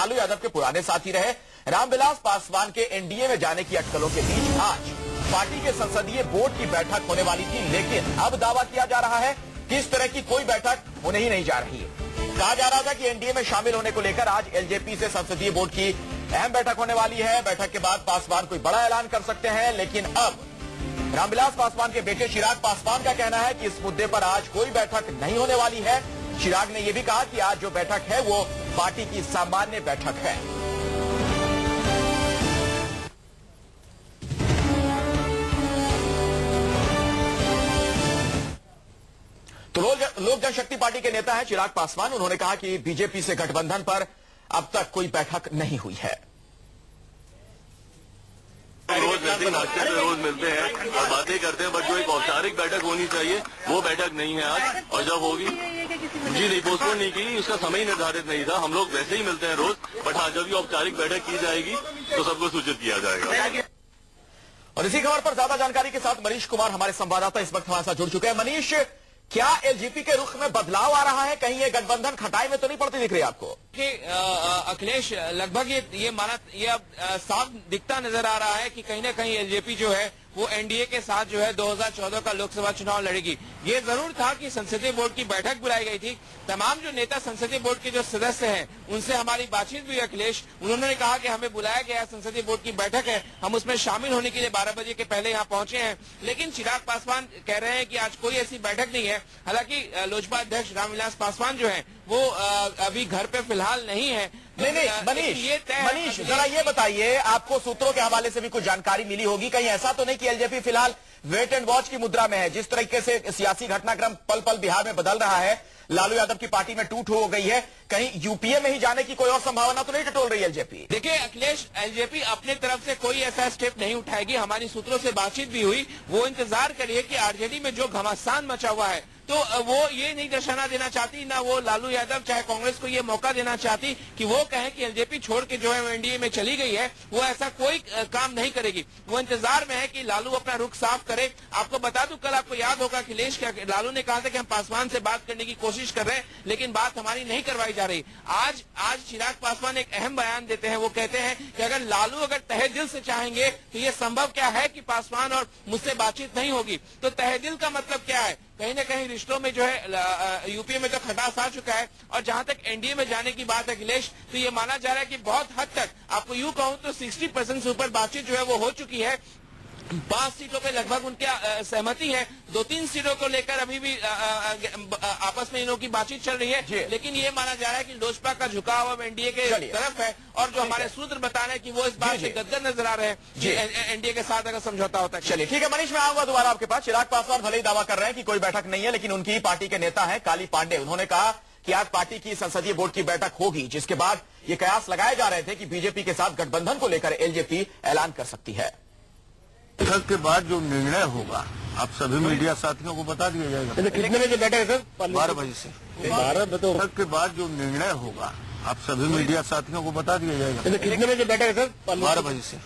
लालू यादव के पुराने साथी रहे। रामविलास पासवान के एनडीए में जाने की अटकलों के बीच आज पार्टी के संसदीय बोर्ड की बैठक होने वाली थी, लेकिन अब दावा किया जा रहा है कि इस तरह की कोई बैठक होने ही नहीं जा रही है। कहा जा रहा था कि एनडीए में शामिल होने को लेकर आज एलजेपी से संसदीय बोर्ड की अहम बैठक होने वाली है। बैठक के बाद पासवान कोई बड़ा ऐलान कर सकते हैं, लेकिन अब रामविलास पासवान के बेटे चिराग पासवान का कहना है कि इस मुद्दे पर आज कोई बैठक नहीं होने वाली है। चिराग ने यह भी कहा कि आज जो बैठक है वो पार्टी की सामान्य बैठक है। तो लोक जनशक्ति पार्टी के नेता हैं चिराग पासवान। उन्होंने कहा कि बीजेपी से गठबंधन पर अब तक कोई बैठक नहीं हुई है। रोज मिलते नाश्ते में रोज मिलते हैं और बातें करते हैं, बट जो एक औपचारिक बैठक होनी चाहिए वो बैठक नहीं है आज। और जब होगी जी नहीं, पोस्टपोन नहीं की, उसका समय निर्धारित नहीं था। हम लोग वैसे ही मिलते हैं रोज, बट हाँ जब ये औपचारिक बैठक की जाएगी तो सबको सूचित किया जाएगा। और इसी खबर पर ज्यादा जानकारी के साथ मनीष कुमार हमारे संवाददाता इस वक्त हमारे साथ जुड़ चुके हैं। मनीष, क्या एलजेपी के रुख में बदलाव आ रहा है? कहीं ये गठबंधन खटाई में तो नहीं पड़ती दिख रही आपको? अखिलेश, लगभग ये अब साफ दिखता नजर आ रहा है कि कहीं ना कहीं एलजेपी जो है वो एनडीए के साथ जो है 2014 का लोकसभा चुनाव लड़ेगी। ये जरूर था कि संसदीय बोर्ड की बैठक बुलाई गई थी। तमाम जो नेता संसदीय बोर्ड के जो सदस्य हैं उनसे हमारी बातचीत भी हुई अखिलेश। उन्होंने कहा कि हमें बुलाया गया, संसदीय बोर्ड की बैठक है, हम उसमें शामिल होने के लिए 12 बजे के पहले यहाँ पहुंचे हैं। लेकिन चिराग पासवान कह रहे हैं कि आज कोई ऐसी बैठक नहीं है। हालांकि लोजपा अध्यक्ष रामविलास पासवान जो है वो अभी घर पे फिलहाल नहीं है। नहीं मनीष, जरा ये बताइए, आपको सूत्रों के हवाले से भी कुछ जानकारी मिली होगी, कहीं ऐसा तो नहीं कि एलजेपी फिलहाल वेट एंड वॉच की मुद्रा में है? जिस तरीके से सियासी घटनाक्रम पल पल बिहार में बदल रहा है, लालू यादव की पार्टी में टूट हो गई है, कहीं यूपीए में ही जाने की कोई और संभावना तो नहीं टटोल रही एलजेपी? देखिए अखिलेश, एलजेपी अपने तरफ से कोई ऐसा स्टेप नहीं उठाएगी। हमारी सूत्रों से बातचीत भी हुई। वो इंतजार करिए कि आरजेडी में जो घमासान मचा हुआ है तो वो ये नहीं दर्शाना देना चाहती, ना वो लालू यादव चाहे कांग्रेस को ये मौका देना चाहती कि वो कहें कि एलजेपी छोड़ के जो है एनडीए में चली गई है। वो ऐसा कोई काम नहीं करेगी। वो इंतजार में है कि लालू अपना रुख साफ करे। आपको बता दूं, कल आपको याद होगा अखिलेश, लालू ने कहा था कि हम पासवान से बात करने की कोशिश कर रहे हैं, लेकिन बात हमारी नहीं करवाई जा रही। आज चिराग पासवान एक अहम बयान देते हैं। वो कहते हैं कि अगर लालू तहे दिल से चाहेंगे तो ये संभव क्या है कि पासवान और मुझसे बातचीत नहीं होगी। तो तहे दिल का मतलब क्या है? कहीं ना कहीं रिश्तों में जो है यूपीए में तो खटास आ चुका है। और जहां तक एनडीए में जाने की बात है अखिलेश, तो ये माना जा रहा है कि बहुत हद तक, आपको यूं कहूं तो 60% से ऊपर बातचीत जो है वो हो चुकी है। 5 सीटों पे लगभग उनके सहमति है। 2-3 सीटों को लेकर अभी भी आपस में इनों की बातचीत चल रही है। लेकिन ये माना जा रहा है कि लोजपा का झुकाव अब एनडीए के तरफ है। और जो हमारे सूत्र बता रहे हैं कि वो इस बात से गदगद नजर आ रहे हैं एनडीए के साथ अगर समझौता होता है। चलिए ठीक है मनीष, मैं आऊंगा दोबारा आपके पास। चिराग पासवान भले ही दावा कर रहे हैं कि कोई बैठक नहीं है, लेकिन उनकी पार्टी के नेता है काली पांडे। उन्होंने कहा कि आज पार्टी की संसदीय बोर्ड की बैठक होगी, जिसके बाद ये कयास लगाए जा रहे थे कि बीजेपी के साथ गठबंधन को लेकर एलजेपी ऐलान कर सकती है। बैठक के बाद जो निर्णय होगा आप सभी मीडिया साथियों को बता दिया जाएगा। कितने बजे बैठक है सर? 12 बजे से। 12 बजे बैठक के बाद जो निर्णय होगा आप सभी मीडिया साथियों को बता दिया जाएगा। कितने बजे बैठक है सर? 12 बजे से।